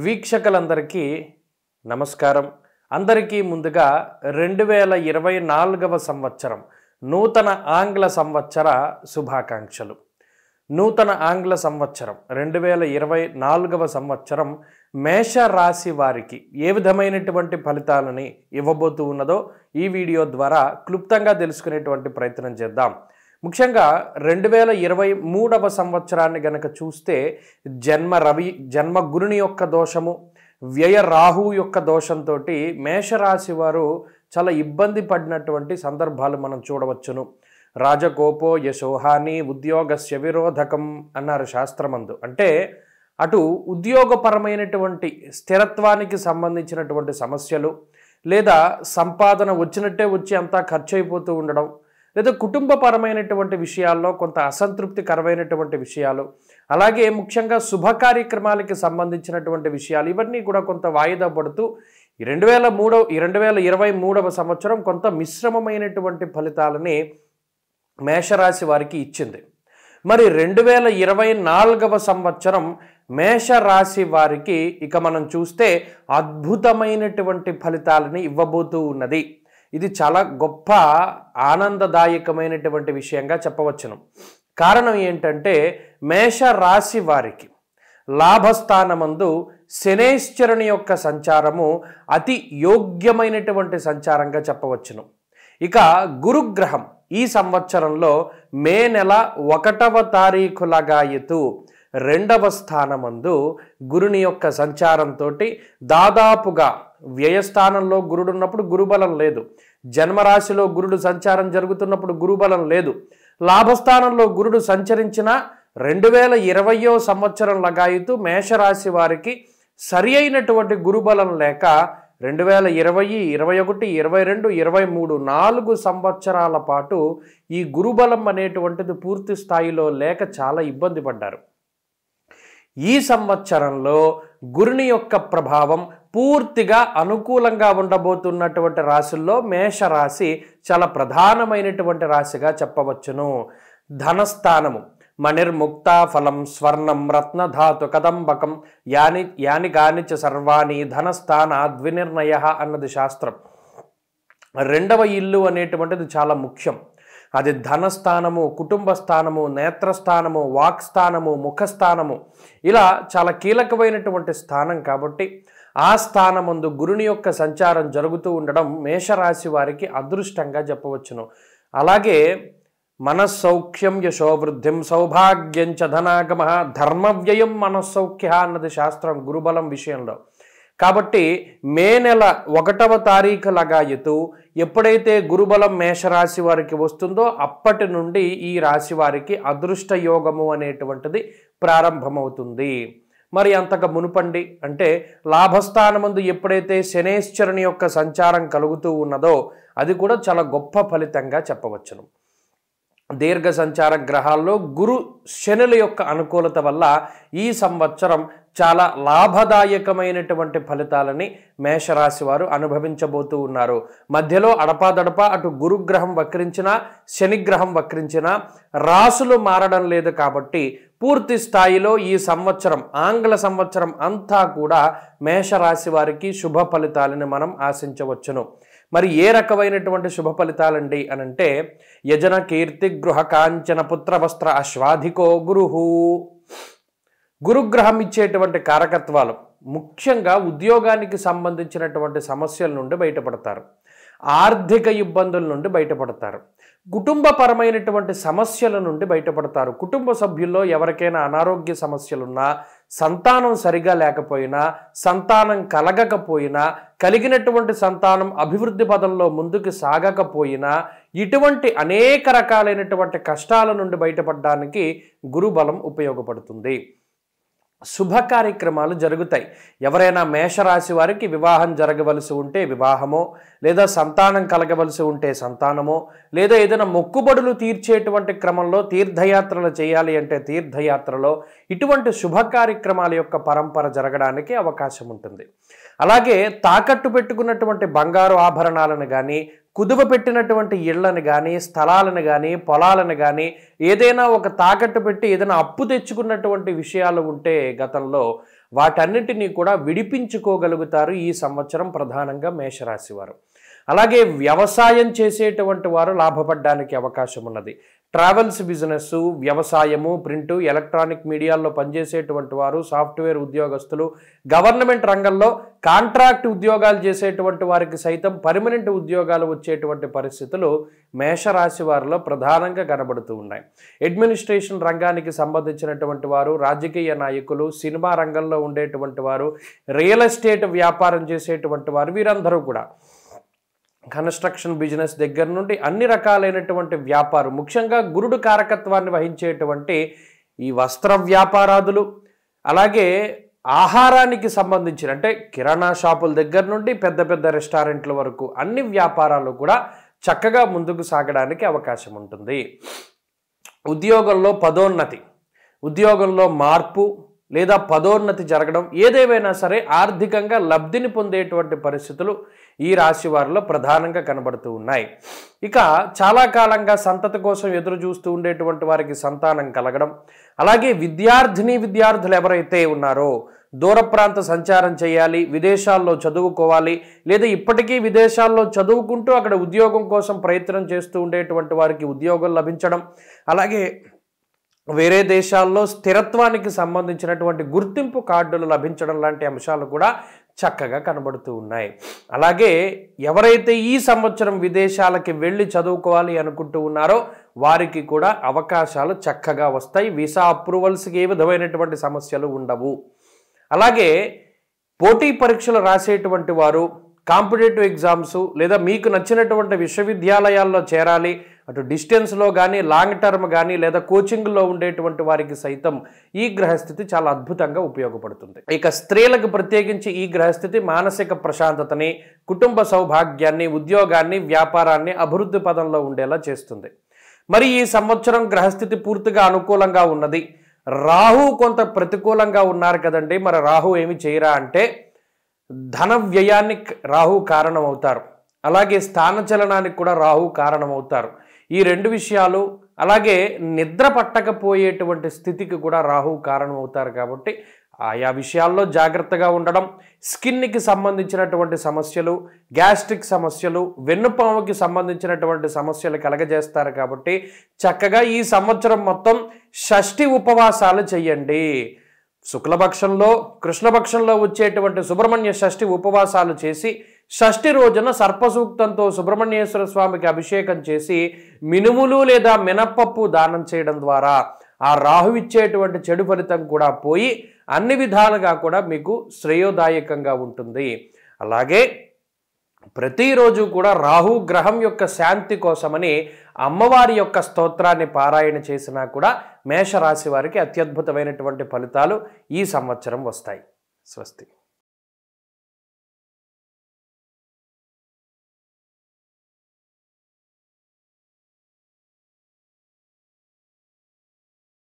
వీక్షకులందరికీ నమస్కారం. అందరికీ ముందుగా 2024వ సంవత్సరం నూతన ఆంగ్ల సంవత్సర శుభాకాంక్షలు. నూతన ఆంగ్ల సంవత్సరం 2024వ సంవత్సరం మేష రాశి వారికి ఏ విధమైనటువంటి ఫలితాలని ఇవ్వబోతూ ఉన్నదో ఈ వీడియో ద్వారా క్లుప్తంగా తెలుసుకునేటువంటి ప్రయత్నం చేద్దాం. ముఖ్యంగా 2023వ సంవత్సరాన్ని గనక చూస్తే జన్మ గురుని యొక్క దోషము, వ్యయ రాహు యొక్క దోషంతో మేషరాశి వారు చాలా ఇబ్బంది పడినటువంటి సందర్భాలు మనం చూడవచ్చును. రాజకోపో యశోహాని ఉద్యోగస్య విరోధకం అన్నారు శాస్త్రమందు. అంటే అటు ఉద్యోగపరమైనటువంటి స్థిరత్వానికి సంబంధించినటువంటి సమస్యలు, లేదా సంపాదన వచ్చినట్టే వచ్చి అంతా ఖర్చు అయిపోతూ ఉండడం, లేదా కుటుంబపరమైనటువంటి విషయాల్లో కొంత అసంతృప్తికరమైనటువంటి విషయాలు, అలాగే ముఖ్యంగా శుభ కార్యక్రమాలకి సంబంధించినటువంటి విషయాలు ఇవన్నీ కూడా కొంత వాయిదా పడుతూ 2023వ సంవత్సరం కొంత మిశ్రమమైనటువంటి ఫలితాలని మేషరాశి వారికి ఇచ్చింది. మరి 2024వ సంవత్సరం మేషరాశి వారికి ఇక మనం చూస్తే అద్భుతమైనటువంటి ఫలితాలని ఇవ్వబోతూ ఉన్నది. ఇది చాలా గొప్ప ఆనందదాయకమైనటువంటి విషయంగా చెప్పవచ్చును. కారణం ఏంటంటే మేషరాశి వారికి లాభస్థానమందు శనేశ్వరుని యొక్క సంచారము అతి యోగ్యమైనటువంటి సంచారంగా చెప్పవచ్చును. ఇక గురుగ్రహం ఈ సంవత్సరంలో మే నెల 1వ తారీఖు లగాయతు 2వ స్థానమందు గురుని యొక్క సంచారంతో దాదాపుగా వ్యయస్థానంలో గురుడు ఉన్నప్పుడు గురుబలం లేదు, జన్మరాశిలో గురుడు సంచారం జరుగుతున్నప్పుడు గురుబలం లేదు, లాభస్థానంలో గురుడు సంచరించిన 2020వ సంవత్సరం లగాయతు మేషరాశి వారికి సరి అయినటువంటి గురుబలం లేక 2020, 21, 22, 23 4 సంవత్సరాల పాటు ఈ గురుబలం అనేటువంటిది పూర్తి స్థాయిలో లేక చాలా ఇబ్బంది పడ్డారు. ఈ సంవత్సరంలో గురుని యొక్క ప్రభావం పూర్తిగా అనుకూలంగా ఉండబోతున్నటువంటి రాశుల్లో మేషరాశి చాలా ప్రధానమైనటువంటి రాశిగా చెప్పవచ్చును. ధనస్థానము మణిర్ముక్త ఫలం స్వర్ణం రత్నధాతు కదంబకం యాని గానిచ సర్వాణి ధనస్థాన ద్వినిర్ణయ అన్నది శాస్త్రం. 2వ ఇల్లు అనేటువంటిది చాలా ముఖ్యం. అది ధనస్థానము, కుటుంబ స్థానము, నేత్రస్థానము, వాక్స్థానము, ముఖస్థానము, ఇలా చాలా కీలకమైనటువంటి స్థానం. కాబట్టి ఆ స్థానమందు గురుని యొక్క సంచారం జరుగుతూ ఉండడం మేషరాశి వారికి అదృష్టంగా చెప్పవచ్చును. అలాగే మనస్సౌఖ్యం యశోవృద్ధిం సౌభాగ్యం చ ధనాగమ ధర్మవ్యయం మనస్సౌఖ్య అన్నది శాస్త్రం గురుబలం విషయంలో. కాబట్టి మే నెల 1వ తారీఖు లగాయతు ఎప్పుడైతే గురుబలం మేషరాశి వారికి వస్తుందో అప్పటి నుండి ఈ రాశి వారికి అదృష్ట యోగము అనేటువంటిది ప్రారంభమవుతుంది. మరి అంతకు మునుపండి అంటే లాభస్థానమందు ఎప్పుడైతే శనేశ్వరుని యొక్క సంచారం కలుగుతూ ఉన్నదో అది కూడా చాలా గొప్ప ఫలితంగా చెప్పవచ్చును. దీర్ఘ సంచార గ్రహాల్లో గురు శనుల యొక్క అనుకూలత వల్ల ఈ సంవత్సరం చాలా లాభదాయకమైనటువంటి ఫలితాలని మేషరాశి వారు అనుభవించబోతూ ఉన్నారు. మధ్యలో అడపాదడప అటు గురుగ్రహం వక్రించినా శనిగ్రహం వక్రించినా రాసులు మారడం లేదు. కాబట్టి పూర్తి స్థాయిలో ఈ సంవత్సరం ఆంగ్ల సంవత్సరం అంతా కూడా మేషరాశి వారికి శుభ ఫలితాలను మనం ఆశించవచ్చును. మరి ఏ రకమైనటువంటి శుభ ఫలితాలండి అనంటే యజన కీర్తి గృహ కాంచన పుత్ర వస్త్ర అశ్వాధికో గురుహు. గురుగ్రహం ఇచ్చేటువంటి కారకత్వాలు ముఖ్యంగా ఉద్యోగానికి సంబంధించినటువంటి సమస్యల నుండి బయటపడతారు, ఆర్థిక ఇబ్బందుల నుండి బయటపడతారు, కుటుంబపరమైనటువంటి సమస్యల నుండి బయటపడతారు. కుటుంబ సభ్యుల్లో ఎవరికైనా అనారోగ్య సమస్యలున్నా, సంతానం సరిగా లేకపోయినా, సంతానం కలగకపోయినా, కలిగినటువంటి సంతానం అభివృద్ధి పదంలో ముందుకు సాగకపోయినా, ఇటువంటి అనేక రకాలైనటువంటి కష్టాల నుండి బయటపడడానికి గురుబలం ఉపయోగపడుతుంది. శుభ కార్యక్రమాలు జరుగుతాయి. ఎవరైనా మేషరాశి వారికి వివాహం జరగవలసి ఉంటే వివాహమో, లేదా సంతానం కలగవలసి ఉంటే సంతానమో, లేదా ఏదైనా మొక్కుబడులు తీర్చేటువంటి క్రమంలో తీర్థయాత్రలు చేయాలి అంటే తీర్థయాత్రలో ఇటువంటి శుభ కార్యక్రమాల యొక్క పరంపర జరగడానికి అవకాశం ఉంటుంది. అలాగే తాకట్టు పెట్టుకున్నటువంటి బంగారు ఆభరణాలను కానీ, కుదువ పెట్టినటువంటి ఇళ్లను కానీ, స్థలాలను కానీ, పొలాలను కానీ, ఏదైనా ఒక తాకట్టు పెట్టి ఏదైనా అప్పు తెచ్చుకున్నటువంటి విషయాలు ఉంటే గతంలో వాటన్నిటినీ కూడా విడిపించుకోగలుగుతారు ఈ సంవత్సరం ప్రధానంగా మేషరాశి వారు. అలాగే వ్యవసాయం చేసేటువంటి వారు లాభపడడానికి అవకాశం ఉన్నది. ట్రావెల్స్ బిజినెస్, వ్యవసాయము, ప్రింటు, ఎలక్ట్రానిక్ మీడియాల్లో పనిచేసేటువంటి వారు, సాఫ్ట్వేర్ ఉద్యోగస్తులు, గవర్నమెంట్ రంగంలో కాంట్రాక్ట్ ఉద్యోగాలు చేసేటువంటి వారికి సైతం పర్మనెంట్ ఉద్యోగాలు వచ్చేటువంటి పరిస్థితులు మేషరాశి వారిలో ప్రధానంగా కనబడుతూ ఉన్నాయి. అడ్మినిస్ట్రేషన్ రంగానికి సంబంధించినటువంటి వారు, రాజకీయ నాయకులు, సినిమా రంగంలో ఉండేటువంటి వారు, రియల్ ఎస్టేట్ వ్యాపారం చేసేటువంటి వారు, వీరందరూ కూడా కన్స్ట్రక్షన్ బిజినెస్ దగ్గర నుండి అన్ని రకాలైనటువంటి వ్యాపారం, ముఖ్యంగా గురుడు కారకత్వాన్ని వహించేటువంటి ఈ వస్త్ర వ్యాపారాదులు, అలాగే ఆహారానికి సంబంధించిన అంటే కిరాణా షాపుల దగ్గర నుండి పెద్ద పెద్ద రెస్టారెంట్ల వరకు అన్ని వ్యాపారాలు కూడా చక్కగా ముందుకు సాగడానికి అవకాశం ఉంటుంది. ఉద్యోగంలో పదోన్నతి, ఉద్యోగంలో మార్పు లేదా పదోన్నతి జరగడం, ఏదేమైనా సరే ఆర్థికంగా లబ్ధిని పొందేటువంటి పరిస్థితులు ఈ రాశి వారిలో ప్రధానంగా కనబడుతూ ఉన్నాయి. ఇక చాలా కాలంగా సంతతి కోసం ఎదురు చూస్తూ ఉండేటువంటి వారికి సంతానం కలగడం, అలాగే విద్యార్థులు ఎవరైతే ఉన్నారో దూర ప్రాంత సంచారం చేయాలి, విదేశాల్లో చదువుకోవాలి, లేదా ఇప్పటికీ విదేశాల్లో చదువుకుంటూ అక్కడ ఉద్యోగం కోసం ప్రయత్నం చేస్తూ ఉండేటువంటి వారికి ఉద్యోగం లభించడం, అలాగే వేరే దేశాల్లో స్థిరత్వానికి సంబంధించినటువంటి గుర్తింపు కార్డులు లభించడం లాంటి అంశాలు కూడా చక్కగా కనబడుతూ ఉన్నాయి. అలాగే ఎవరైతే ఈ సంవత్సరం విదేశాలకి వెళ్ళి చదువుకోవాలి అనుకుంటూ ఉన్నారో వారికి కూడా అవకాశాలు చక్కగా వస్తాయి. వీసా అప్రూవల్స్కి ఏ విధమైనటువంటి సమస్యలు ఉండవు. అలాగే పోటీ పరీక్షలు రాసేటువంటి వారు, కాంపిటేటివ్ ఎగ్జామ్స్ లేదా మీకు నచ్చినటువంటి విశ్వవిద్యాలయాల్లో చేరాలి, అటు డిస్టెన్స్లో కానీ లాంగ్ టర్మ్ కానీ లేదా కోచింగ్లో ఉండేటువంటి వారికి సైతం ఈ గ్రహస్థితి చాలా అద్భుతంగా ఉపయోగపడుతుంది. ఇక స్త్రీలకు ప్రత్యేకించి ఈ గ్రహస్థితి మానసిక ప్రశాంతతని, కుటుంబ సౌభాగ్యాన్ని, ఉద్యోగాన్ని, వ్యాపారాన్ని అభివృద్ధి పదంలో ఉండేలా చేస్తుంది. మరి ఈ సంవత్సరం గ్రహస్థితి పూర్తిగా అనుకూలంగా ఉన్నది. రాహు కొంత ప్రతికూలంగా ఉన్నారు కదండి. మరి రాహు ఏమి చేయరా అంటే ధన వ్యయానికి రాహు కారణమవుతారు, అలాగే స్థానచలనానికి కూడా రాహు కారణమవుతారు. ఈ రెండు విషయాలు, అలాగే నిద్ర పట్టకపోయేటువంటి స్థితికి కూడా రాహు కారణమవుతారు. కాబట్టి ఆయా విషయాల్లో జాగ్రత్తగా ఉండడం, స్కిన్కి సంబంధించినటువంటి సమస్యలు, గ్యాస్ట్రిక్ సమస్యలు, వెన్నుపాముకి సంబంధించినటువంటి సమస్యలు కలగజేస్తారు. కాబట్టి చక్కగా ఈ సంవత్సరం మొత్తం షష్ఠి ఉపవాసాలు చెయ్యండి. శుక్లపక్షంలో, కృష్ణపక్షంలో వచ్చేటువంటి సుబ్రహ్మణ్య షష్ఠి ఉపవాసాలు చేసి షష్ఠి రోజున సర్పసూక్తంతో సుబ్రహ్మణ్యేశ్వర స్వామికి అభిషేకం చేసి మినుములు లేదా మినప్పప్పు దానం చేయడం ద్వారా ఆ రాహు ఇచ్చేటువంటి చెడు ఫలితం కూడా పోయి అన్ని విధాలుగా కూడా మీకు శ్రేయోదాయకంగా ఉంటుంది. అలాగే ప్రతిరోజు కూడా రాహు గ్రహం యొక్క శాంతి కోసమని అమ్మవారి యొక్క స్తోత్రాన్ని పారాయణ చేసినా కూడా మేషరాశి వారికి అత్యద్భుతమైనటువంటి ఫలితాలు ఈ సంవత్సరం వస్తాయి. స్వస్తి.